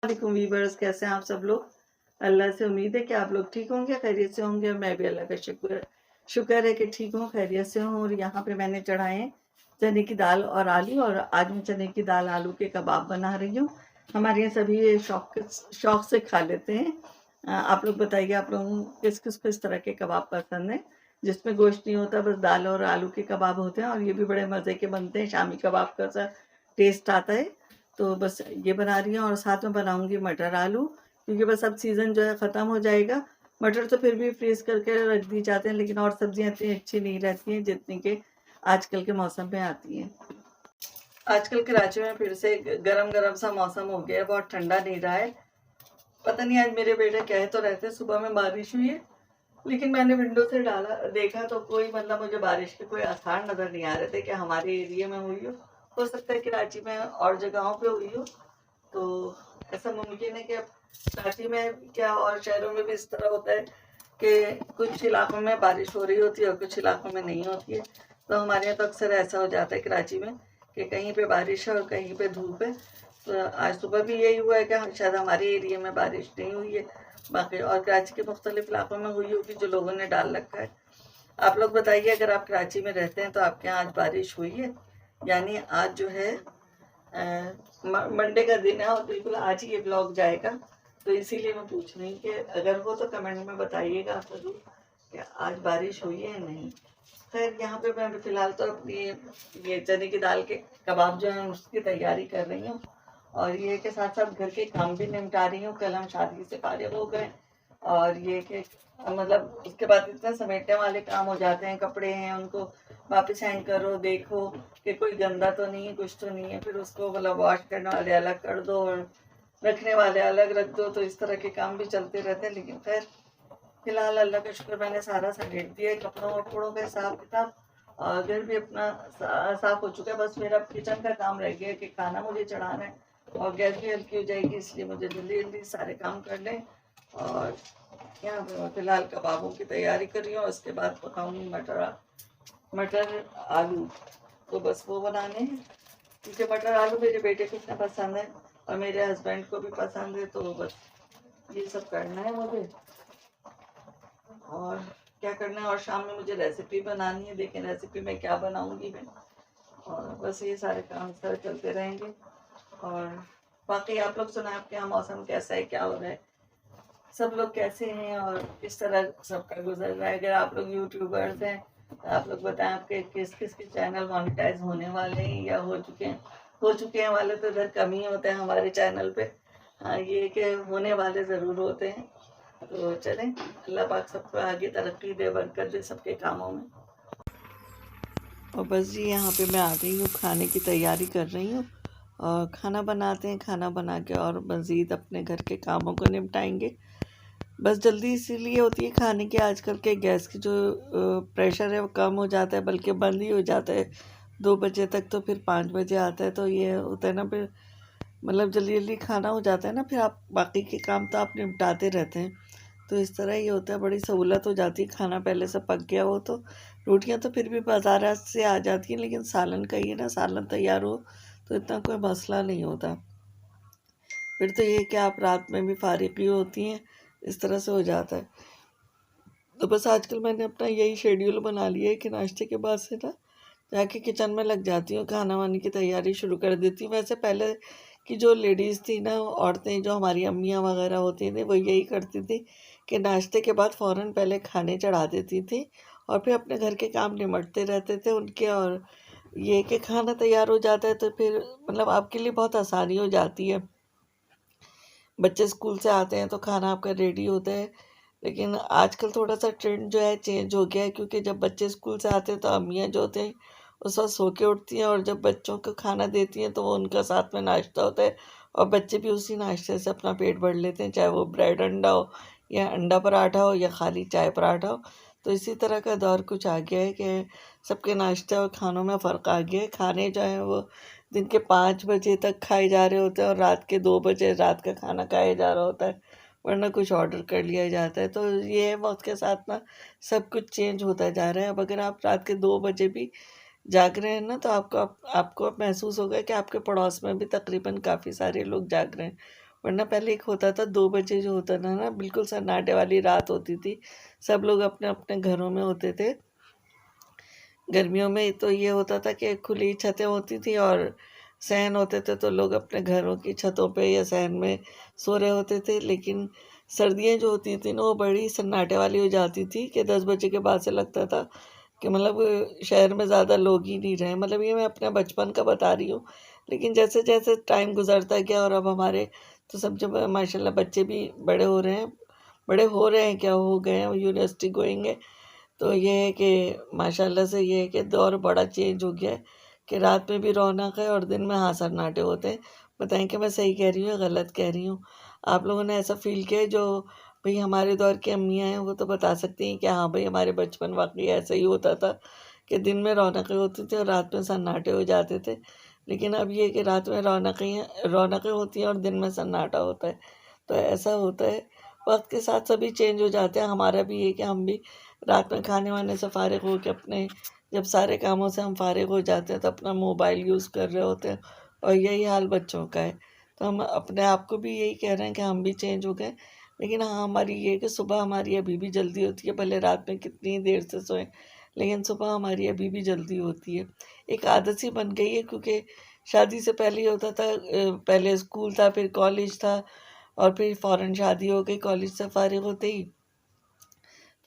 वालेकुम वीवर्स, कैसे हैं आप सब लोग। अल्लाह से उम्मीद है कि आप लोग ठीक होंगे, खैरियत से होंगे। मैं भी अल्लाह का शुक्र है कि ठीक हूँ, खैरियत से हूँ। और यहाँ पे मैंने चढ़ाए हैं चने की दाल और आलू, और आज मैं चने की दाल आलू के कबाब बना रही हूँ। हमारे यहाँ सभी ये शौक से खा लेते हैं। आप लोग बताइए, आप लोगों को किस किस किस तरह के कबाब पसंद है जिसमें गोश्त नहीं होता, बस दाल और आलू के कबाब होते हैं। और ये भी बड़े मज़े के बनते हैं, शामी कबाब का सा टेस्ट आता है। तो बस ये बना रही हूँ, और साथ में बनाऊंगी मटर आलू, क्योंकि बस अब सीज़न जो है ख़त्म हो जाएगा। मटर तो फिर भी फ्रीज़ करके रख दी जाते हैं, लेकिन और सब्जियां इतनी अच्छी नहीं रहती हैं जितनी कि आजकल के मौसम में आती हैं। आजकल कराची में फिर से गरम गरम सा मौसम हो गया है, बहुत ठंडा नहीं रहा है। पता नहीं आज मेरे बेटे कहे तो रहते सुबह में बारिश हुई है, लेकिन मैंने विंडो से डाला देखा तो कोई मतलब मुझे बारिश के कोई आसार नज़र नहीं आ रहे थे कि हमारे एरिया में हुई हो सकता है कराची में और जगहों पे हुई हो। तो ऐसा मुमकिन है कि अब कराची में क्या और शहरों में भी इस तरह होता है कि कुछ इलाकों में बारिश हो रही होती है और कुछ इलाकों में नहीं होती है। तो हमारे यहाँ तो अक्सर ऐसा हो जाता है कराची में कि कहीं पे बारिश है और कहीं पे धूप है। तो आज सुबह भी यही हुआ है कि शायद हमारे एरिया में बारिश नहीं हुई है, बाकी और कराची के मुख्तलिफ इलाकों में हुई होगी जो लोगों ने डाल रखा है। आप लोग बताइए, अगर आप कराची में रहते हैं तो आपके यहाँ आज बारिश हुई है? यानी आज जो है मंडे का दिन है और बिल्कुल आज ही ये ब्लॉग जाएगा, तो इसीलिए मैं पूछ रही हूँ कि अगर हो तो कमेंट में बताइएगा आप जरूर कि आज बारिश हुई है या नहीं। खैर, यहाँ पे मैं फिलहाल तो अपनी ये चने की दाल के कबाब जो है उसकी तैयारी कर रही हूँ, और ये के साथ साथ घर के काम भी निपटा रही हूँ। कल हम शादी से फारिग हो गए, और ये कि मतलब उसके बाद इतने समेटने वाले काम हो जाते हैं, कपड़े हैं उनको वापस हैंग करो, देखो कि कोई गंदा तो नहीं है, कुछ तो नहीं है, फिर उसको मतलब वॉश करने वाले अलग कर दो और रखने वाले अलग रख दो। तो इस तरह के काम भी चलते रहते हैं, लेकिन खैर फिलहाल अल्लाह का शुक्र मैंने सारा समेट दिया है, कपड़ों वपड़ों का हिसाब किताब। और घर भी अपना साफ हो चुका है, बस मेरा किचन का काम रह गया है कि खाना मुझे चढ़ाना है, और गैस भी हल्की हो जाएगी, इसलिए मुझे जल्दी जल्दी सारे काम कर लें। और यहाँ पे मैं फिलहाल कबाबों की तैयारी कर रही हूँ, उसके बाद पकाऊंगी मटर मटर आलू। तो बस वो बनाने हैं, क्योंकि मटर आलू मेरे बेटे को इतना पसंद है और मेरे हस्बैंड को भी पसंद है। तो बस ये सब करना है मुझे, और क्या करना है। और शाम में मुझे रेसिपी बनानी है, देखें रेसिपी में क्या बनाऊंगी मैं। और बस ये सारे काम इस तरह चलते रहेंगे। और बाकी आप लोग सुना, आपके यहाँ मौसम कैसा है, क्या हो रहा है, सब लोग कैसे हैं और किस तरह सबका गुजर रहा है। अगर आप लोग यूट्यूबर्स हैं तो आप लोग बताएं आपके किस किस के चैनल मोनेटाइज होने वाले हैं या हो चुके हैं। वाले तो इधर कम ही होते हैं हमारे चैनल पे। हाँ, ये कि होने वाले ज़रूर होते हैं। तो चलें, अल्लाह पाक सबको आगे तरक्की दे, बरकत दे सबके कामों में। और बस जी, यहाँ पे मैं आ गई हूँ, खाने की तैयारी कर रही हूँ। और खाना बनाते हैं, खाना बना के और मज़ीद अपने घर के कामों को निपटाएंगे। बस जल्दी इसीलिए होती है खाने की, आजकल के गैस की जो प्रेशर है वो कम हो जाता है, बल्कि बंद ही हो जाता है 2 बजे तक, तो फिर 5 बजे आता है। तो ये होता है ना, फिर मतलब जल्दी जल्दी खाना हो जाता है ना, फिर आप बाकी के काम तो आप निपटाते रहते हैं। तो इस तरह ही होता है, बड़ी सहूलत हो जाती है, खाना पहले से पक गया हो तो। रोटियां तो फिर भी बाजार से आ जाती हैं, लेकिन सालन का ये ना, सालन तैयार हो तो इतना कोई मसला नहीं होता। फिर तो ये कि आप रात में भी फारिग ही होती हैं, इस तरह से हो जाता है। तो बस आजकल मैंने अपना यही शेड्यूल बना लिया है कि नाश्ते के बाद से ना जाके किचन में लग जाती हूँ, खाना वाने की तैयारी शुरू कर देती हूँ। वैसे पहले की जो लेडीज़ थी ना, औरतें जो हमारी अम्मियाँ वगैरह होती थी, वो यही करती थी कि नाश्ते के बाद फ़ौरन पहले खाने चढ़ा देती थी और फिर अपने घर के काम निमटते रहते थे उनके। और ये कि खाना तैयार हो जाता है तो फिर मतलब आपके लिए बहुत आसानी हो जाती है। बच्चे स्कूल से आते हैं तो खाना आपका रेडी होता है। लेकिन आजकल थोड़ा सा ट्रेंड जो है चेंज हो गया है, क्योंकि जब बच्चे स्कूल से आते हैं तो अम्मियाँ जो होते हैं उस वक्त सो के उठती हैं, और जब बच्चों को खाना देती हैं तो वो उनका साथ में नाश्ता होता है, और बच्चे भी उसी नाश्ते से अपना पेट भर लेते हैं, चाहे वो ब्रेड अंडा हो या अंडा पराठा हो या खाली चाय पराठा हो। तो इसी तरह का दौर कुछ आ गया है कि सबके नाश्ते और खानों में फ़र्क आ गया है। खाने जो हैं वो दिन के 5 बजे तक खाए जा रहे होते हैं, और रात के 2 बजे रात का खाना खाया जा रहा होता है, वरना कुछ ऑर्डर कर लिया जाता है। तो ये है, वक्त के साथ ना सब कुछ चेंज होता जा रहा है। अब अगर आप रात के 2 बजे भी जाग रहे हैं ना, तो आपको अब महसूस होगा कि आपके पड़ोस में भी तकरीबन काफ़ी सारे लोग जाग रहे हैं। वरना पहले एक होता था 2 बजे जो होता था ना, बिल्कुल सन्नाटे वाली रात होती थी। सब लोग अपने अपने घरों में होते थे। गर्मियों में तो ये होता था कि खुली छतें होती थी और सहन होते थे, तो लोग अपने घरों की छतों पे या सहन में सो रहे होते थे। लेकिन सर्दियाँ जो होती थी ना, वो बड़ी सन्नाटे वाली हो जाती थी कि 10 बजे के बाद से लगता था कि मतलब शहर में ज़्यादा लोग ही नहीं रहे। मतलब ये मैं अपने बचपन का बता रही हूँ। लेकिन जैसे जैसे टाइम गुजरता गया और अब हमारे तो सब जब माशाल्लाह बच्चे भी बड़े हो रहे हैं, बड़े हो रहे हैं क्या, हो गए हैं, यूनिवर्सिटी गोइंग है। तो ये है कि माशाल्लाह से ये है कि दौर बड़ा चेंज हो गया है कि रात में भी रौनक है और दिन में हाँ सन्नाटे होते हैं। बताएं कि मैं सही कह रही हूँ या गलत कह रही हूँ? आप लोगों ने ऐसा फील किया है? जो भाई हमारे दौर की अम्मियाँ हैं वो तो बता सकती हैं कि हाँ भाई हमारे बचपन वाकई ऐसा ही होता था कि दिन में रौनकें होती थी और रात में सन्नाटे हो जाते थे। लेकिन अब ये है कि रात में रौनकें होती हैं और दिन में सन्नाटा होता है। तो ऐसा होता है, वक्त के साथ सभी चेंज हो जाते हैं। हमारा भी ये कि हम भी रात में खाने वाने से फ़ारिग हो के अपने, जब सारे कामों से हम फ़ारिग हो जाते हैं तो अपना मोबाइल यूज़ कर रहे होते हैं। और यही हाल बच्चों का है। तो हम अपने आप को भी यही कह रहे हैं कि हम भी चेंज हो गए। लेकिन हाँ, हमारी ये है कि सुबह हमारी अभी भी जल्दी होती है, भले रात में कितनी देर से सोएं, लेकिन सुबह हमारी अभी भी जल्दी होती है। एक आदत सी बन गई है, क्योंकि शादी से पहले ये होता था, पहले स्कूल था, फिर कॉलेज था और फिर फ़ौरन शादी हो गई। कॉलेज से फ़ारिग होते ही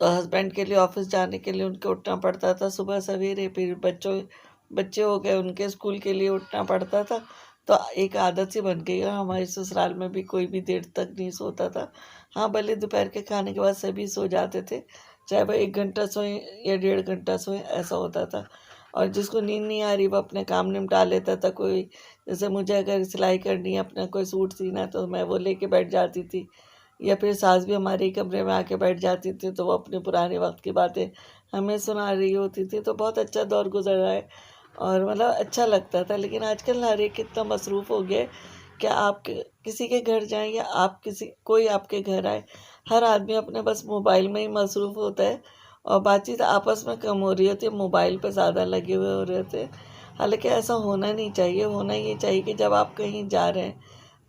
तो हस्बैंड के लिए ऑफिस जाने के लिए उनको उठना पड़ता था सुबह सवेरे, फिर बच्चे हो गए, उनके स्कूल के लिए उठना पड़ता था। तो एक आदत सी बन गई है। हमारे ससुराल में भी कोई भी देर तक नहीं सोता था। हाँ, भले दोपहर के खाने के बाद सभी सो जाते थे, चाहे वह 1 घंटा सोएं या 1.5 घंटा सोएं, ऐसा होता था। और जिसको नींद नहीं आ रही वो अपने काम निपटा लेता था। कोई, जैसे मुझे अगर सिलाई करनी है, अपना कोई सूट सीना है, तो मैं वो लेके बैठ जाती थी, या फिर सास भी हमारे ही कमरे में आके बैठ जाती थी, तो वो अपने पुराने वक्त की बातें हमें सुना रही होती थी। तो बहुत अच्छा दौर गुजर रहा है और मतलब अच्छा लगता था। लेकिन आजकल हर एक इतना मसरूफ़ हो गया है कि आप किसी के घर जाएं या आप किसी कोई आपके घर आए, हर आदमी अपने बस मोबाइल में ही मसरूफ़ होता है और बातचीत आपस में कम हो रही होती है, मोबाइल पे ज़्यादा लगे हुए हो रहे होते हैं। हालांकि ऐसा होना नहीं चाहिए। होना ये चाहिए कि जब आप कहीं जा रहे हैं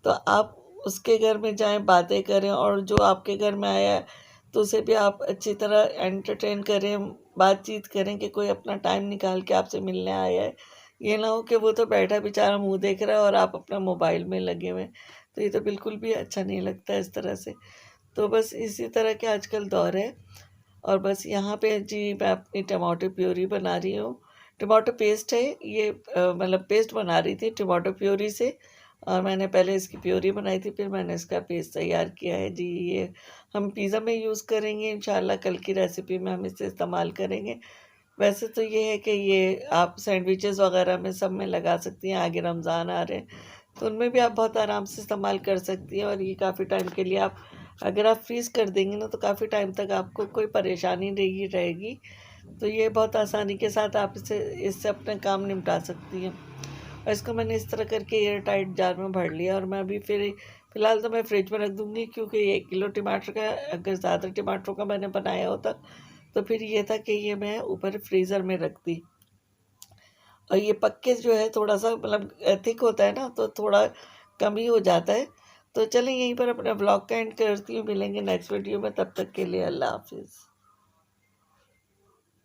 तो आप उसके घर में जाएं, बातें करें, और जो आपके घर में आया है तो उसे भी आप अच्छी तरह एंटरटेन करें, बातचीत करें कि कोई अपना टाइम निकाल के आपसे मिलने आया है। ये ना हो कि वो तो बैठा बेचारा मुंह देख रहा है और आप अपना मोबाइल में लगे हुए हैं। तो ये तो बिल्कुल भी अच्छा नहीं लगता इस तरह से। तो बस इसी तरह के आजकल दौर है। और बस यहाँ पे जी मैं अपनी टमाटो प्यूरी बना रही हूँ। टमाटो पेस्ट है ये, मतलब पेस्ट बना रही थी टमाटो प्यूरी से। और मैंने पहले इसकी प्यूरी बनाई थी, फिर मैंने इसका पेस्ट तैयार किया है जी। ये हम पिज़्ज़ा में यूज़ करेंगे इंशाल्लाह, कल की रेसिपी में हम इसे इस्तेमाल करेंगे। वैसे तो ये है कि ये आप सैंडविचेस वगैरह में सब में लगा सकती हैं। आगे रमज़ान आ रहे हैं तो उनमें भी आप बहुत आराम से इस्तेमाल कर सकती हैं। और ये काफ़ी टाइम के लिए आप, अगर आप फ्रीज़ कर देंगी ना, तो काफ़ी टाइम तक आपको कोई परेशानी नहीं रहेगी। तो ये बहुत आसानी के साथ आप इससे अपने काम निपटा सकती हैं। और इसको मैंने इस तरह करके एयर टाइट जार में भर लिया और मैं अभी फिर फ़िलहाल तो मैं फ्रिज में रख दूँगी, क्योंकि 1 किलो टमाटर का, अगर ज़्यादा टमाटरों का मैंने बनाया होता तो फिर ये था कि ये मैं ऊपर फ्रीज़र में रखती। और ये पक्के जो है थोड़ा-सा मतलब थिक होता है ना, तो थोड़ा कम ही हो जाता है। तो चलें, यहीं पर अपने ब्लॉग का एंड करती हूँ। मिलेंगे नेक्स्ट वीडियो में, तब तक के लिए अल्लाह हाफ़िज़।